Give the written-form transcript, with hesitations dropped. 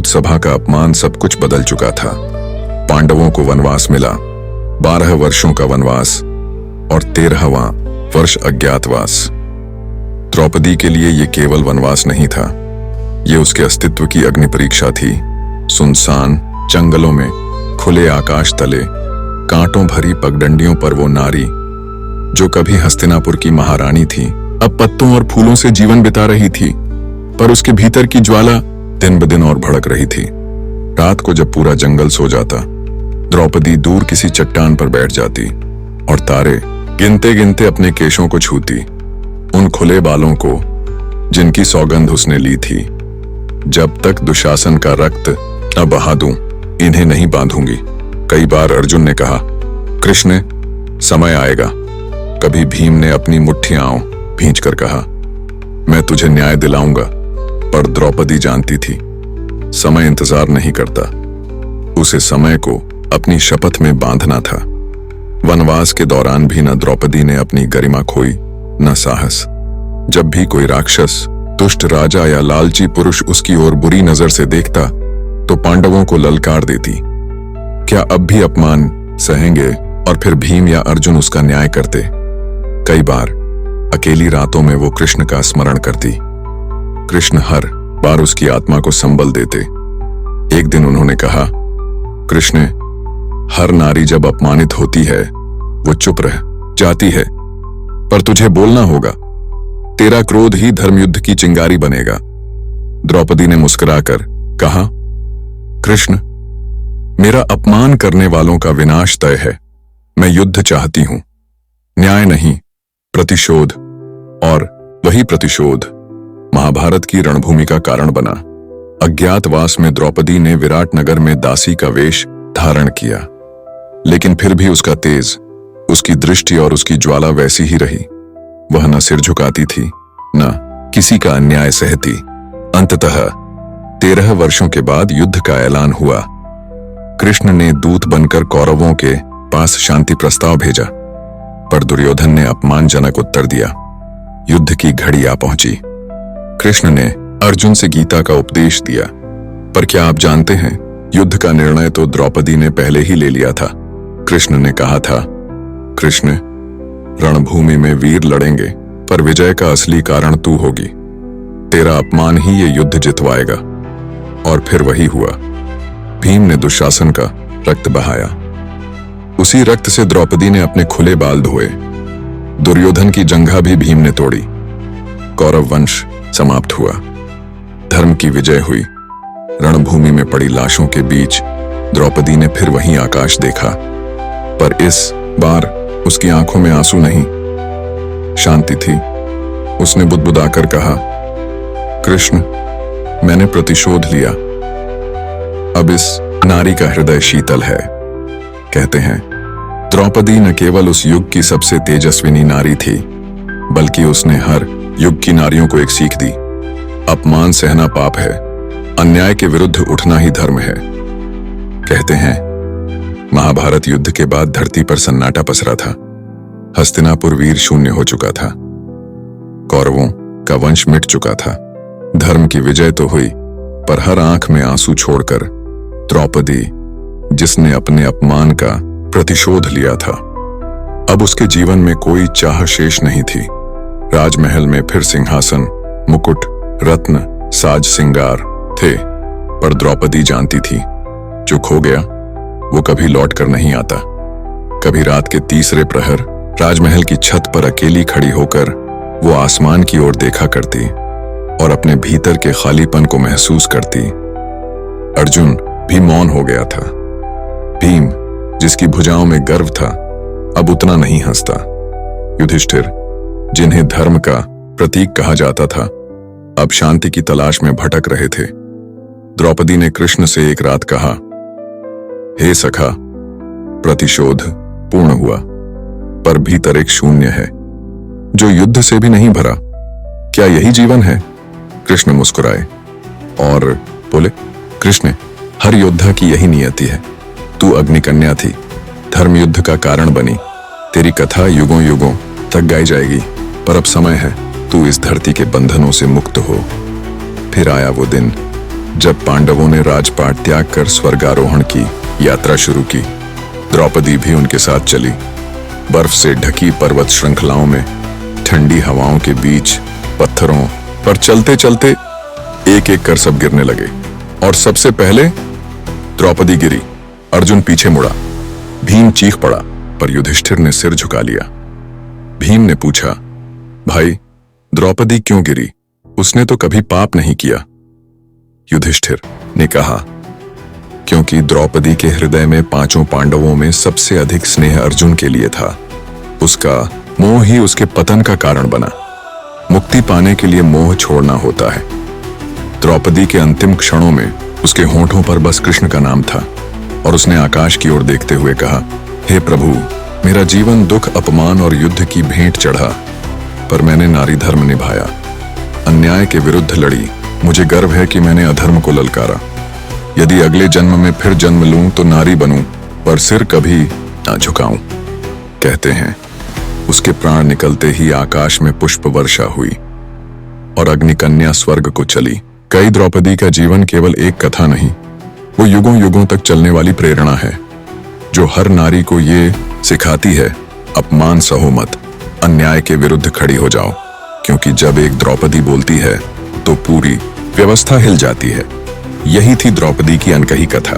दूत सभा का अपमान सब कुछ बदल चुका था। पांडवों को वनवास मिला, 12 वर्षों का वनवास और 13वां वर्ष अज्ञातवास। द्रौपदी के लिए ये केवल वनवास नहीं था, ये उसके अस्तित्व की अग्नि परीक्षा थी। सुनसान जंगलों में, खुले आकाश तले, कांटों भरी पगडंडियों पर वो नारी जो कभी हस्तिनापुर की महारानी थी, अब पत्तों और फूलों से जीवन बिता रही थी, पर उसके भीतर की ज्वाला दिन ब दिन और भड़क रही थी। रात को जब पूरा जंगल सो जाता, द्रौपदी दूर किसी चट्टान पर बैठ जाती और तारे गिनते गिनते अपने केशों को छूती, उन खुले बालों को जिनकी सौगंध उसने ली थी। जब तक दुशासन का रक्त न बहा दूं, इन्हें नहीं बांधूंगी। कई बार अर्जुन ने कहा, कृष्ण समय आएगा। कभी भीम ने अपनी मुट्ठियां भींचकर कहा, मैं तुझे न्याय दिलाऊंगा। पर द्रौपदी जानती थी समय इंतजार नहीं करता, उसे समय को अपनी शपथ में बांधना था। वनवास के दौरान भी न द्रौपदी ने अपनी गरिमा खोई, न साहस। जब भी कोई राक्षस, दुष्ट राजा या लालची पुरुष उसकी ओर बुरी नजर से देखता तो पांडवों को ललकार देती। क्या अब भी अपमान सहेंगे और फिर भीम या अर्जुन उसका न्याय करते? कई बार अकेली रातों में वो कृष्ण का स्मरण करती। कृष्ण हर बार उसकी आत्मा को संबल देते। एक दिन उन्होंने कहा, कृष्ण, हर नारी जब अपमानित होती है वो चुप रह जाती है, पर तुझे बोलना होगा। तेरा क्रोध ही धर्मयुद्ध की चिंगारी बनेगा। द्रौपदी ने मुस्कुराकर कहा, कृष्ण, मेरा अपमान करने वालों का विनाश तय है। मैं युद्ध चाहती हूं, न्याय नहीं, प्रतिशोध। और वही प्रतिशोध महाभारत की रणभूमि का कारण बना। अज्ञातवास में द्रौपदी ने विराट नगर में दासी का वेश धारण किया, लेकिन फिर भी उसका तेज, उसकी दृष्टि और उसकी ज्वाला वैसी ही रही। वह न सिर झुकाती थी, न किसी का अन्याय सहती। अंततः 13 वर्षों के बाद युद्ध का ऐलान हुआ। कृष्ण ने दूत बनकर कौरवों के पास शांति प्रस्ताव भेजा, पर दुर्योधन ने अपमानजनक उत्तर दिया। युद्ध की घड़ी आ पहुंची। कृष्ण ने अर्जुन से गीता का उपदेश दिया, पर क्या आप जानते हैं, युद्ध का निर्णय तो द्रौपदी ने पहले ही ले लिया था। कृष्ण ने कहा था, कृष्ण, रणभूमि में वीर लड़ेंगे, पर विजय का असली कारण तू होगी। तेरा अपमान ही ये युद्ध जितवाएगा। और फिर वही हुआ। भीम ने दुशासन का रक्त बहाया। उसी रक्त से द्रौपदी ने अपने खुले बाल धोए। दुर्योधन की जंघा भी भीम ने तोड़ी। कौरव वंश समाप्त हुआ। धर्म की विजय हुई। रणभूमि में पड़ी लाशों के बीच द्रौपदी ने फिर वही आकाश देखा, पर इस बार उसकी आंखों में आंसू नहीं, शांति थी। उसने बुदबुदाकर कहा, कृष्ण, मैंने प्रतिशोध लिया। अब इस नारी का हृदय शीतल है। कहते हैं, द्रौपदी न केवल उस युग की सबसे तेजस्विनी नारी थी, बल्कि उसने हर युग की नारियों को एक सीख दी। अपमान सहना पाप है, अन्याय के विरुद्ध उठना ही धर्म है। कहते हैं, महाभारत युद्ध के बाद धरती पर सन्नाटा पसरा था। हस्तिनापुर वीर शून्य हो चुका था। कौरवों का वंश मिट चुका था। धर्म की विजय तो हुई, पर हर आंख में आंसू छोड़कर द्रौपदी, जिसने अपने अपमान का प्रतिशोध लिया था, अब उसके जीवन में कोई चाह शेष नहीं थी। राजमहल में फिर सिंहासन, मुकुट, रत्न, साज सिंगार थे, पर द्रौपदी जानती थी, जो खो गया वो कभी लौट कर नहीं आता। कभी रात के तीसरे प्रहर राजमहल की छत पर अकेली खड़ी होकर वो आसमान की ओर देखा करती और अपने भीतर के खालीपन को महसूस करती। अर्जुन भी मौन हो गया था। भीम, जिसकी भुजाओं में गर्व था, अब उतना नहीं हंसता। युधिष्ठिर, जिन्हें धर्म का प्रतीक कहा जाता था, अब शांति की तलाश में भटक रहे थे। द्रौपदी ने कृष्ण से एक रात कहा, हे सखा, प्रतिशोध पूर्ण हुआ, पर भीतर एक शून्य है जो युद्ध से भी नहीं भरा। क्या यही जीवन है? कृष्ण मुस्कुराए और बोले, कृष्ण, हर योद्धा की यही नियति है। तू अग्निकन्या थी, धर्म युद्ध का कारण बनी। तेरी कथा युगों युगों तक गाई जाएगी, पर अब समय है तू इस धरती के बंधनों से मुक्त हो। फिर आया वो दिन जब पांडवों ने राजपाट त्याग कर स्वर्गारोहण की यात्रा शुरू की, द्रौपदी भी उनके साथ चली। बर्फ से ढकी पर्वत श्रृंखलाओं में, ठंडी हवाओं के बीच, पत्थरों पर चलते चलते एक एक कर सब गिरने लगे और सबसे पहले द्रौपदी गिरी। अर्जुन पीछे मुड़ा, भीम चीख पड़ा, पर युधिष्ठिर ने सिर झुका लिया। भीम ने पूछा, भाई द्रौपदी क्यों गिरी? उसने तो कभी पाप नहीं किया। युधिष्ठिर ने कहा, क्योंकि द्रौपदी के हृदय में पांचों पांडवों में सबसे अधिक स्नेह अर्जुन के लिए था। उसका मोह ही उसके पतन का कारण बना। मुक्ति पाने के लिए मोह छोड़ना होता है। द्रौपदी के अंतिम क्षणों में उसके होंठों पर बस कृष्ण का नाम था और उसने आकाश की ओर देखते हुए कहा, हे प्रभु, मेरा जीवन दुख, अपमान और युद्ध की भेंट चढ़ा, पर मैंने नारी धर्म निभाया, अन्याय के विरुद्ध लड़ी। मुझे गर्व है कि मैंने अधर्म को ललकारा। यदि अगले जन्म में फिर जन्म लूं तो नारी बनूं, पर सिर कभी ना झुकाऊं। कहते हैं उसके प्राण निकलते ही आकाश में पुष्प वर्षा हुई और अग्निकन्या स्वर्ग को चली। कई द्रौपदी का जीवन केवल एक कथा नहीं, वो युगों युगों तक चलने वाली प्रेरणा है, जो हर नारी को ये सिखाती है, अपमान सहो मत, अन्याय के विरुद्ध खड़ी हो जाओ, क्योंकि जब एक द्रौपदी बोलती है तो पूरी व्यवस्था हिल जाती है। यही थी द्रौपदी की अनकही कथा।